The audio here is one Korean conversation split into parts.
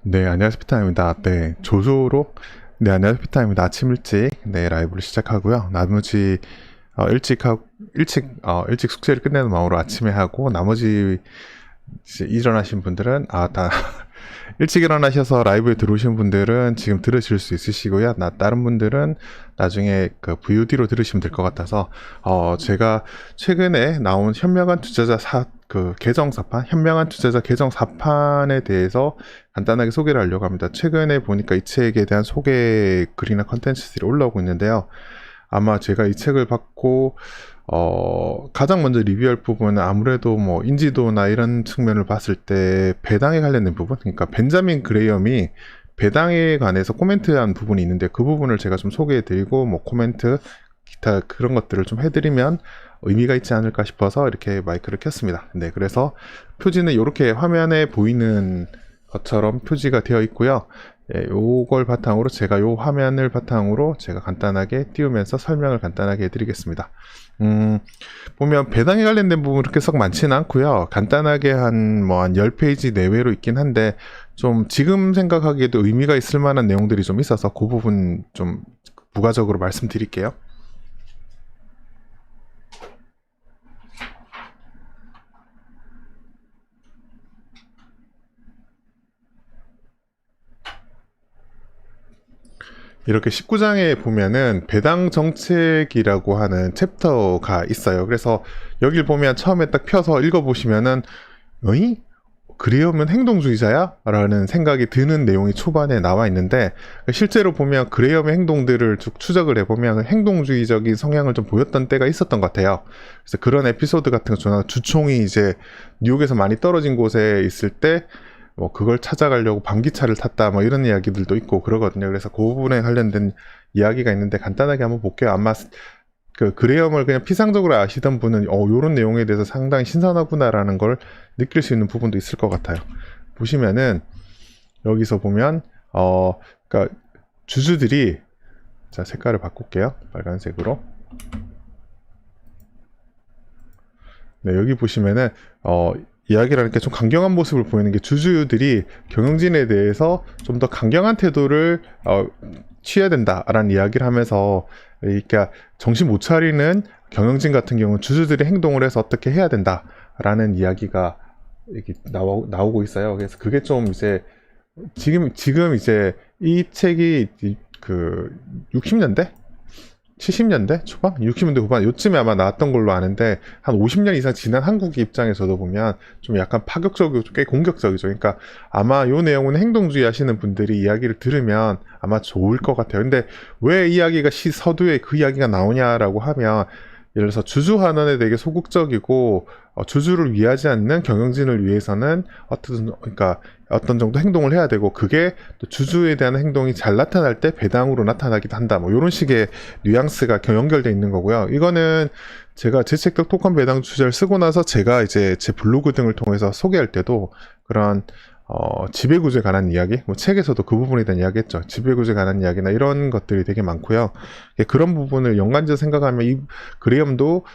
네, 안녕하세요. 피타입니다. 네, 조조로, 네, 안녕하세요. 피타입니다. 아침 일찍, 네, 라이브를 시작하고요. 나머지, 일찍 숙제를 끝내는 마음으로 아침에 하고, 나머지, 이제 일어나신 분들은, 일찍 일어나셔서 라이브에 들어오신 분들은 지금 들으실 수 있으시고요. 다른 분들은 나중에 그 VOD로 들으시면 될 것 같아서, 제가 최근에 나온 현명한 투자자 개정 4판, 현명한 투자자 개정 4판에 대해서 간단하게 소개를 하려고 합니다. 최근에 보니까 이 책에 대한 소개 글이나 컨텐츠들이 올라오고 있는데요. 아마 제가 이 책을 받고 가장 먼저 리뷰할 부분은 아무래도 뭐 인지도나 이런 측면을 봤을 때 배당에 관련된 부분, 그러니까 벤자민 그레이엄이 배당에 관해서 코멘트한 부분이 있는데 그 부분을 제가 좀 소개해드리고 뭐 코멘트 기타 그런 것들을 좀 해드리면 의미가 있지 않을까 싶어서 이렇게 마이크를 켰습니다. 네, 그래서 표지는 이렇게 화면에 보이는 것처럼 표지가 되어 있고요. 예, 요걸 바탕으로 제가 요 화면을 바탕으로 제가 간단하게 띄우면서 설명을 간단하게 해드리겠습니다. 보면 배당에 관련된 부분 그렇게 썩 많지는 않고요. 간단하게 한 10페이지 내외로 있긴 한데 좀 지금 생각하기에도 의미가 있을 만한 내용들이 좀 있어서 그 부분 좀 부가적으로 말씀드릴게요. 이렇게 19장에 보면은 배당 정책이라고 하는 챕터가 있어요. 그래서 여길 보면 처음에 딱 펴서 읽어보시면은 어이? 그레이엄은 행동주의자야? 라는 생각이 드는 내용이 초반에 나와 있는데 실제로 보면 그레이엄의 행동들을 쭉 추적을 해보면 행동주의적인 성향을 좀 보였던 때가 있었던 것 같아요. 그래서 그런 에피소드 같은 거 저는 주총이 이제 뉴욕에서 많이 떨어진 곳에 있을 때 뭐 그걸 찾아가려고 밤기차를 탔다 뭐 이런 이야기들도 있고 그러거든요. 그래서 그 부분에 관련된 이야기가 있는데 간단하게 한번 볼게요. 아마 그 그레이엄을 그냥 피상적으로 아시던 분은 요런 내용에 대해서 상당히 신선하구나라는 걸 느낄 수 있는 부분도 있을 것 같아요. 보시면은 여기서 보면 그러니까 주주들이 자 색깔을 바꿀게요. 빨간색으로. 네, 여기 보시면은 이야기라는 게 좀 강경한 모습을 보이는 게 주주들이 경영진에 대해서 좀 더 강경한 태도를 취해야 된다라는 이야기를 하면서 그러니까 정신 못 차리는 경영진 같은 경우는 주주들이 행동을 해서 어떻게 해야 된다라는 이야기가 이렇게 나오고 있어요. 그래서 그게 좀 이제 지금 이제 이 책이 그 60년대? 70년대 초반? 60년대 후반 요쯤에 아마 나왔던 걸로 아는데 한 50년 이상 지난 한국 입장에서도 보면 좀 약간 파격적이고 꽤 공격적이죠. 그러니까 아마 요 내용은 행동주의 하시는 분들이 이야기를 들으면 아마 좋을 것 같아요. 근데 왜 이야기가 서두에 그 이야기가 나오냐라고 하면 예를 들어서 주주 환원에 되게 소극적이고 주주를 위하지 않는 경영진을 위해서는 그러니까 어떤 정도 행동을 해야 되고 그게 또 주주에 대한 행동이 잘 나타날 때 배당으로 나타나기도 한다. 뭐 이런 식의 뉘앙스가 연결돼 있는 거고요. 이거는 제가 제 책 똑똑한 배당 주제를 쓰고 나서 제가 이제 제 블로그 등을 통해서 소개할 때도 그런 지배구조에 관한 이야기, 뭐 책에서도 그 부분에 대한 이야기 했죠. 지배구조에 관한 이야기나 이런 것들이 되게 많고요. 그런 부분을 연관지어 생각하면 이 그레이엄도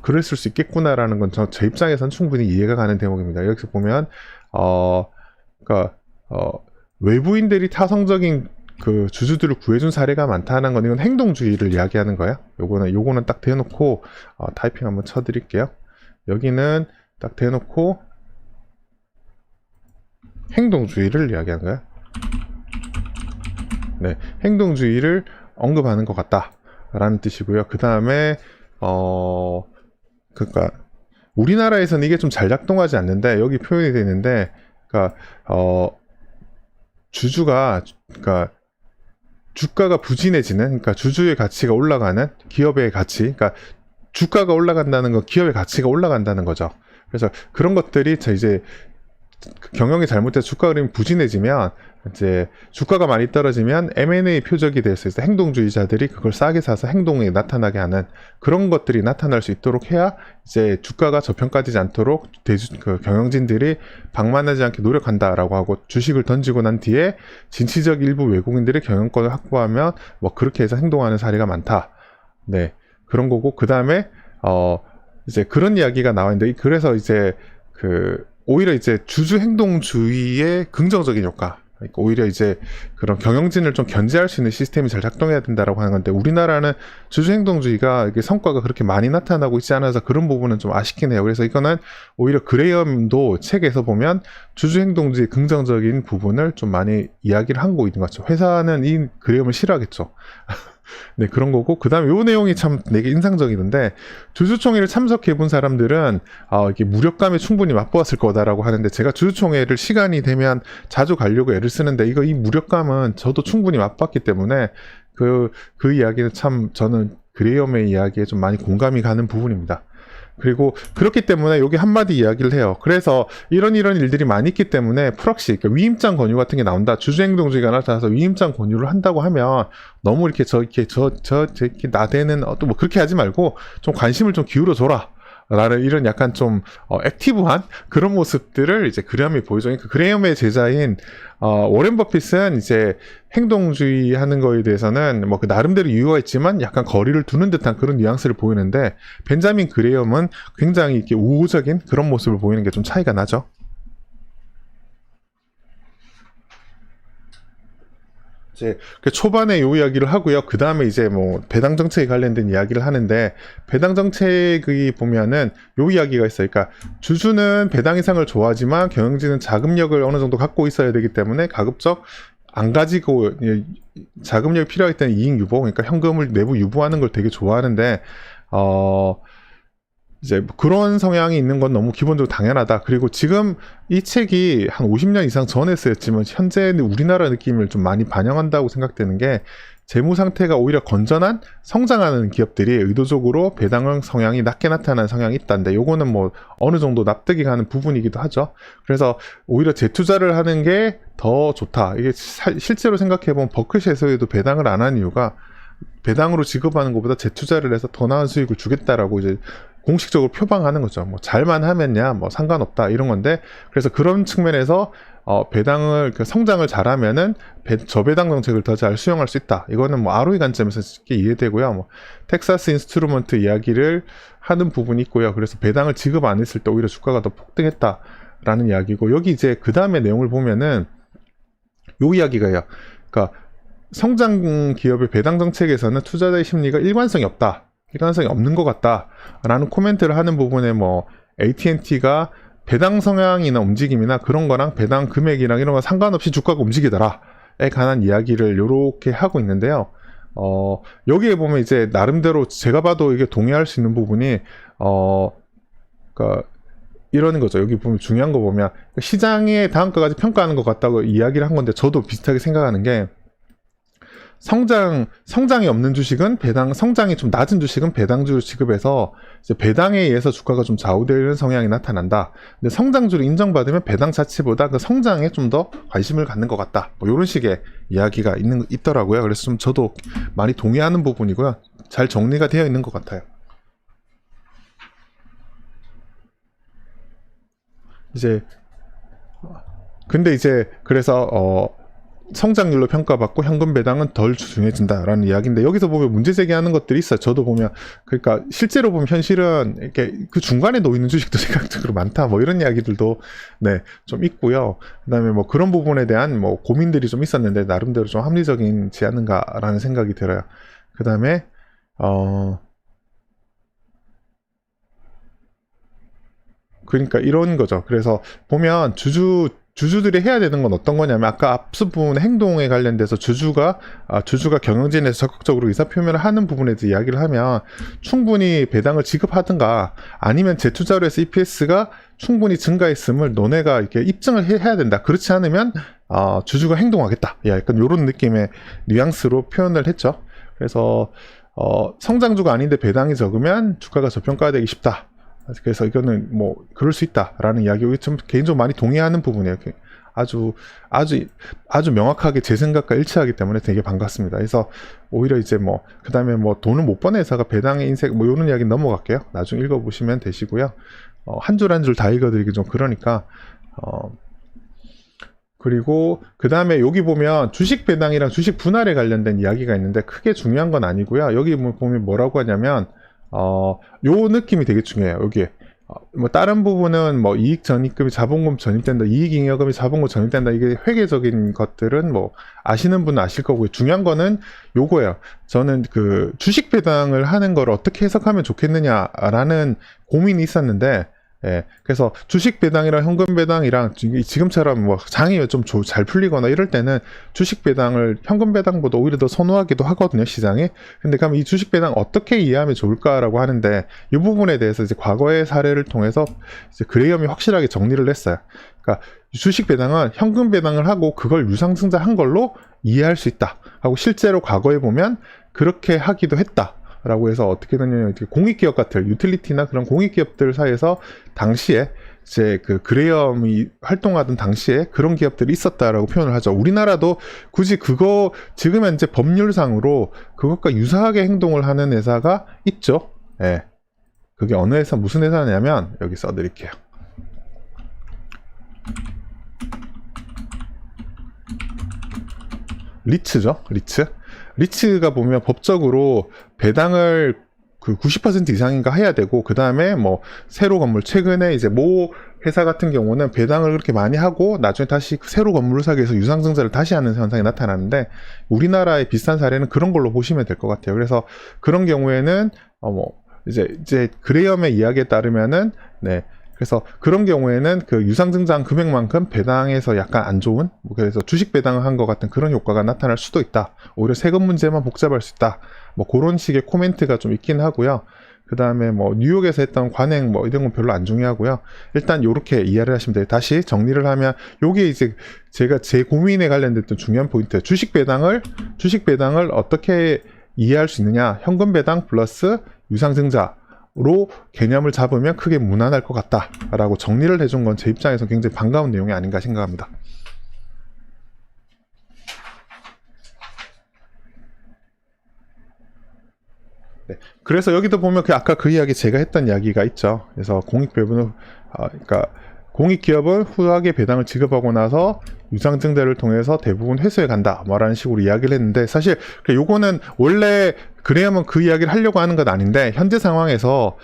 그랬을 수 있겠구나라는 건 제 입장에서는 충분히 이해가 가는 대목입니다. 여기서 보면 그러니까 외부인들이 타성적인 그 주주들을 구해준 사례가 많다는 건 이건 행동주의를 이야기하는 거예요. 요거는 딱 대놓고 타이핑 한번 쳐드릴게요. 여기는 딱 대놓고 행동주의를 이야기하는 거야. 네, 행동주의를 언급하는 것 같다라는 뜻이고요. 그 다음에 그러니까 우리나라에서는 이게 좀 잘 작동하지 않는데 여기 표현이 되는데, 그러니까 그러니까 주가가 부진해지는, 그러니까 주주의 가치가 올라가는 기업의 가치, 그러니까 주가가 올라간다는 건 기업의 가치가 올라간다는 거죠. 그래서 그런 것들이 이제 경영이 잘못돼서 주가 흐름이 부진해지면 이제 주가가 많이 떨어지면 M&A 표적이 될 수 있어. 행동주의자들이 그걸 싸게 사서 행동에 나타나게 하는 그런 것들이 나타날 수 있도록 해야 이제 주가가 저평가되지 않도록 그 경영진들이 방만하지 않게 노력한다라고 하고 주식을 던지고 난 뒤에 진취적 일부 외국인들이 경영권을 확보하면 뭐 그렇게 해서 행동하는 사례가 많다. 네, 그런 거고 그 다음에 이제 그런 이야기가 나와 있는데 그래서 이제 오히려 이제 주주 행동주의의 긍정적인 효과, 그러니까 오히려 이제 그런 경영진을 좀 견제할 수 있는 시스템이 잘 작동해야 된다라고 하는 건데, 우리나라는 주주행동주의가 이게 성과가 그렇게 많이 나타나고 있지 않아서 그런 부분은 좀 아쉽긴 해요. 그래서 이거는 오히려 그레이엄도 책에서 보면 주주행동주의 긍정적인 부분을 좀 많이 이야기를 하고 있는 것 같죠. 회사는 이 그레이엄을 싫어하겠죠. 네, 그런 거고, 그 다음에 요 내용이 참 되게 인상적이던데, 주주총회를 참석해 본 사람들은 이게 무력감에 충분히 맛보았을 거다라고 하는데, 제가 주주총회를 시간이 되면 자주 가려고 애를 쓰는데, 이 무력감은 저도 충분히 맛봤기 때문에 그 이야기는 참 저는 그레이엄의 이야기에 좀 많이 공감이 가는 부분입니다. 그리고 그렇기 때문에 여기 한마디 이야기를 해요. 그래서 이런 일들이 많이 있기 때문에 프럭시, 그러니까 위임장 권유 같은 게 나온다. 주주행동주의가 나타나서 위임장 권유를 한다고 하면 너무 이렇게 이렇게 나대는 또 뭐 그렇게 하지 말고 좀 관심을 좀 기울여 줘라. 라는 이런 약간 좀 액티브한 그런 모습들을 이제 그레이엄이 보여줘. 그러니까 그레이엄의 제자인 워렌 버핏은 이제 행동주의 하는 거에 대해서는 뭐 그 나름대로 이유가 있지만 약간 거리를 두는 듯한 그런 뉘앙스를 보이는데, 벤자민 그레이엄은 굉장히 이렇게 우호적인 그런 모습을 보이는 게 좀 차이가 나죠. 이제 그 초반에 요 이야기를 하고요. 그 다음에 이제 뭐 배당 정책에 관련된 이야기를 하는데, 배당 정책이 보면은 요 이야기가 있어요. 그러니까 주주는 배당 이상을 좋아하지만 경영진은 자금력을 어느 정도 갖고 있어야 되기 때문에 가급적 안 가지고 자금력이 필요할 때는 이익 유보, 그러니까 현금을 내부 유보하는 걸 되게 좋아하는데, 이제 그런 성향이 있는 건 너무 기본적으로 당연하다. 그리고 지금 이 책이 한 50년 이상 전에 쓰였지만 현재 우리나라 느낌을 좀 많이 반영한다고 생각되는 게, 재무 상태가 오히려 건전한 성장하는 기업들이 의도적으로 배당 성향이 낮게 나타나는 성향이 있다는데, 요거는 뭐 어느 정도 납득이 가는 부분이기도 하죠. 그래서 오히려 재투자를 하는 게 더 좋다. 이게 실제로 생각해보면 버크셔에서도 배당을 안 한 이유가, 배당으로 지급하는 것보다 재투자를 해서 더 나은 수익을 주겠다라고 이제 공식적으로 표방하는 거죠. 뭐 잘만 하면야 뭐 상관없다 이런 건데, 그래서 그런 측면에서 배당을 성장을 잘하면은 저배당 정책을 더 잘 수용할 수 있다. 이거는 뭐 ROE 관점에서 쉽게 이해되고요. 뭐 텍사스 인스트루먼트 이야기를 하는 부분이 있고요. 그래서 배당을 지급 안 했을 때 오히려 주가가 더 폭등했다라는 이야기고, 여기 이제 그 다음에 내용을 보면은 요 이야기가요. 그러니까 성장 기업의 배당 정책에서는 투자자의 심리가 일관성이 없다. 일관성이 없는 것 같다 라는 코멘트를 하는 부분에, 뭐 AT&T가 배당 성향이나 움직임이나 그런 거랑 배당 금액이랑 이런 거 상관없이 주가가 움직이더라에 관한 이야기를 요렇게 하고 있는데요. 여기에 보면 이제 나름대로 제가 봐도 이게 동의할 수 있는 부분이 그러니까 이러는 거죠. 여기 보면 중요한 거 보면 시장의 다음가까지 평가하는 것 같다고 이야기를 한 건데, 저도 비슷하게 생각하는 게, 성장이 없는 주식은 성장이 좀 낮은 주식은 배당주 지급해서 이제 배당에 의해서 주가가 좀 좌우되는 성향이 나타난다. 근데 성장주를 인정받으면 배당 자체보다 그 성장에 좀 더 관심을 갖는 것 같다. 뭐 이런 식의 이야기가 있더라고요. 그래서 좀 저도 많이 동의하는 부분이고요. 잘 정리가 되어 있는 것 같아요. 근데 이제 그래서 성장률로 평가받고 현금 배당은 덜 중요해진다라는 이야기인데, 여기서 보면 문제 제기하는 것들이 있어요. 저도 보면, 그러니까 실제로 보면 현실은 이렇게 그 중간에 놓이는 주식도 생각적으로 많다. 뭐 이런 이야기들도 좀 있고요. 그다음에 뭐 그런 부분에 대한 뭐 고민들이 좀 있었는데 나름대로 좀 합리적이지 않는가라는 생각이 들어요. 그다음에 그러니까 이런 거죠. 그래서 보면 주주들이 해야 되는 건 어떤 거냐면, 아까 앞서 부분의 행동에 관련돼서 주주가 경영진에서 적극적으로 의사표명을 하는 부분에 대해서 이야기를 하면, 충분히 배당을 지급하든가 아니면 재투자로 해서 EPS가 충분히 증가했음을 너네가 이렇게 입증을 해야 된다. 그렇지 않으면 주주가 행동하겠다. 약간 이런 느낌의 뉘앙스로 표현을 했죠. 그래서 성장주가 아닌데 배당이 적으면 주가가 저평가되기 쉽다. 그래서 이거는 뭐 그럴 수 있다라는 이야기고, 좀 개인적으로 많이 동의하는 부분이에요. 아주 명확하게 제 생각과 일치하기 때문에 되게 반갑습니다. 그래서 오히려 이제 뭐 그다음에 뭐 돈을 못 버는 회사가 배당의 인색, 뭐 이런 이야기 넘어갈게요. 나중에 읽어보시면 되시고요. 한 줄 한 줄 다 읽어드리기 좀 그러니까. 그리고 그 다음에 여기 보면 주식 배당이랑 주식 분할에 관련된 이야기가 있는데, 크게 중요한 건 아니고요. 여기 보면 뭐라고 하냐면 요 느낌이 되게 중요해요. 여기에 뭐 다른 부분은 뭐 이익 전입금이 자본금 전입된다, 이익 잉여금이 자본금 전입된다, 이게 회계적인 것들은 뭐 아시는 분은 아실 거고요. 중요한 거는 요거예요. 저는 그 주식 배당을 하는 걸 어떻게 해석하면 좋겠느냐라는 고민이 있었는데, 예, 그래서 주식 배당이랑 현금 배당이랑 지금처럼 뭐 장이 좀 잘 풀리거나 이럴 때는 주식 배당을 현금 배당보다 오히려 더 선호하기도 하거든요, 시장이. 근데 그럼 이 주식 배당 어떻게 이해하면 좋을까라고 하는데, 이 부분에 대해서 이제 과거의 사례를 통해서 이제 그레이엄이 확실하게 정리를 했어요. 그러니까 주식 배당은 현금 배당을 하고 그걸 유상증자 한 걸로 이해할 수 있다 하고, 실제로 과거에 보면 그렇게 하기도 했다 라고 해서 어떻게 되냐면, 공익기업 같은 유틸리티나 그런 공익기업들 사이에서 당시에 이제 그 그레이엄이 활동하던 당시에 그런 기업들이 있었다라고 표현을 하죠. 우리나라도 굳이 그거 지금 현재 법률상으로 그것과 유사하게 행동을 하는 회사가 있죠. 예. 그게 어느 회사, 무슨 회사냐면 여기 써드릴게요. 리츠죠. 리츠가 보면 법적으로 배당을 그 90% 이상인가 해야 되고, 그 다음에 뭐 새로 건물, 최근에 이제 모 회사 같은 경우는 배당을 그렇게 많이 하고 나중에 다시 새로 건물을 사기 위해서 유상증자를 다시 하는 현상이 나타나는데, 우리나라의 비슷한 사례는 그런 걸로 보시면 될 것 같아요. 그래서 그런 경우에는 뭐 이제 그레이엄의 이야기에 따르면은, 네, 그래서 그런 경우에는 그 유상증자한 금액만큼 배당에서 약간 안 좋은, 그래서 주식 배당을 한 것 같은 그런 효과가 나타날 수도 있다. 오히려 세금 문제만 복잡할 수 있다. 뭐 그런 식의 코멘트가 좀 있긴 하고요. 그 다음에 뭐 뉴욕에서 했던 관행 뭐 이런 건 별로 안 중요하고요. 일단 요렇게 이해를 하시면 돼요. 다시 정리를 하면 요게 이제 제가 제 고민에 관련됐던 중요한 포인트예요. 주식 배당을 어떻게 이해할 수 있느냐. 현금 배당 플러스 유상증자 로 개념을 잡으면 크게 무난할 것 같다 라고 정리를 해준 건 제 입장에서 굉장히 반가운 내용이 아닌가 생각합니다. 네, 그래서 여기도 보면 아까 그 이야기, 제가 했던 이야기가 있죠. 그래서 공익배분은 그러니까 공익기업은 후하게 배당을 지급하고 나서 유상증자를 통해서 대부분 회수해 간다 뭐라는 식으로 이야기를 했는데, 사실 요거는 원래 그래야만 그 이야기를 하려고 하는 건 아닌데, 현재 상황에서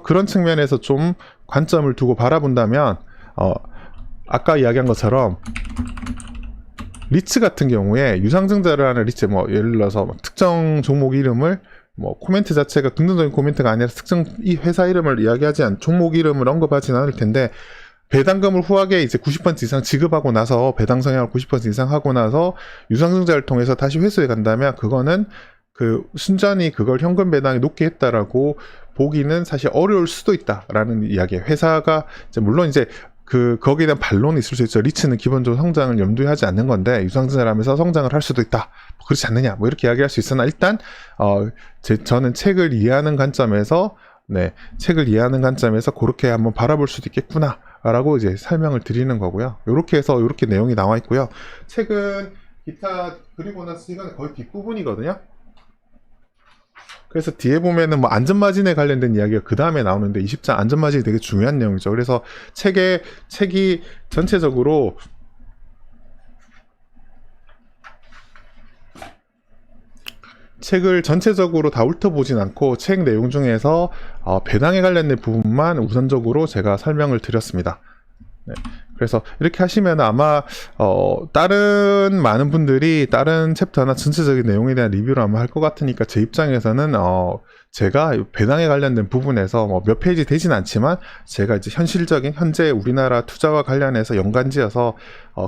그런 측면에서 좀 관점을 두고 바라본다면, 아까 이야기한 것처럼 리츠 같은 경우에 유상증자를 하는 리츠, 뭐 예를 들어서 특정 종목 이름을, 뭐 코멘트 자체가 긍정적인 코멘트가 아니라 특정 이 회사 이름을 이야기하지 않, 종목 이름을 언급하진 않을 텐데, 배당금을 후하게 이제 90% 이상 지급하고 나서, 배당 성향을 90% 이상 하고 나서 유상증자를 통해서 다시 회수해 간다면, 그거는 그 순전히 그걸 현금 배당이 높게 했다라고 보기는 사실 어려울 수도 있다라는 이야기예요. 회사가 이제 물론 이제 거기에 대한 반론이 있을 수 있죠. 리츠는 기본적으로 성장을 염두에 하지 않는 건데 유상증자를 하면서 성장을 할 수도 있다, 뭐 그렇지 않느냐, 뭐 이렇게 이야기할 수 있으나, 일단 저는 책을 이해하는 관점에서 그렇게 한번 바라볼 수도 있겠구나 라고 이제 설명을 드리는 거고요. 요렇게 해서 요렇게 내용이 나와 있고요. 책은 기타 그리고 나서 이건 거의 뒷부분이거든요. 그래서 뒤에 보면은 뭐 안전마진에 관련된 이야기가 그 다음에 나오는데, 20장 안전마진이 되게 중요한 내용이죠. 그래서 책이 전체적으로 책을 전체적으로 다 훑어보진 않고 책 내용 중에서 배당에 관련된 부분만 우선적으로 제가 설명을 드렸습니다. 네. 그래서 이렇게 하시면 아마 다른 많은 분들이 다른 챕터나 전체적인 내용에 대한 리뷰를 아마 할 것 같으니까, 제 입장에서는 제가 배당에 관련된 부분에서 뭐 몇 페이지 되진 않지만 제가 이제 현실적인 현재 우리나라 투자와 관련해서 연관지어서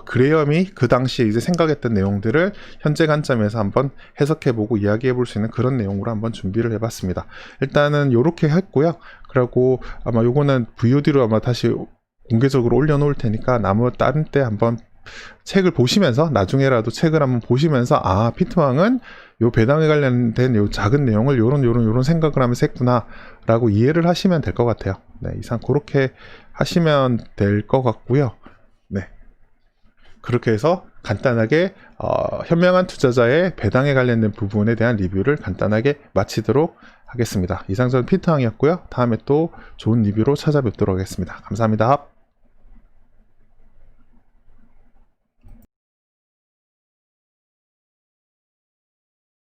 그레이엄이 그 당시에 이제 생각했던 내용들을 현재 관점에서 한번 해석해보고 이야기해볼 수 있는 그런 내용으로 한번 준비를 해봤습니다. 일단은 요렇게 했고요. 그리고 아마 요거는 VOD로 아마 다시 공개적으로 올려놓을 테니까 다른 때 한번 책을 보시면서, 나중에라도 책을 한번 보시면서, 피트왕은 요 배당에 관련된 요 작은 내용을 요런 생각을 하면서 했구나 라고 이해를 하시면 될 것 같아요. 네, 이상 그렇게 하시면 될 것 같고요. 네, 그렇게 해서 간단하게 현명한 투자자의 배당에 관련된 부분에 대한 리뷰를 간단하게 마치도록 하겠습니다. 이상 저는 피트왕이었고요. 다음에 또 좋은 리뷰로 찾아뵙도록 하겠습니다. 감사합니다.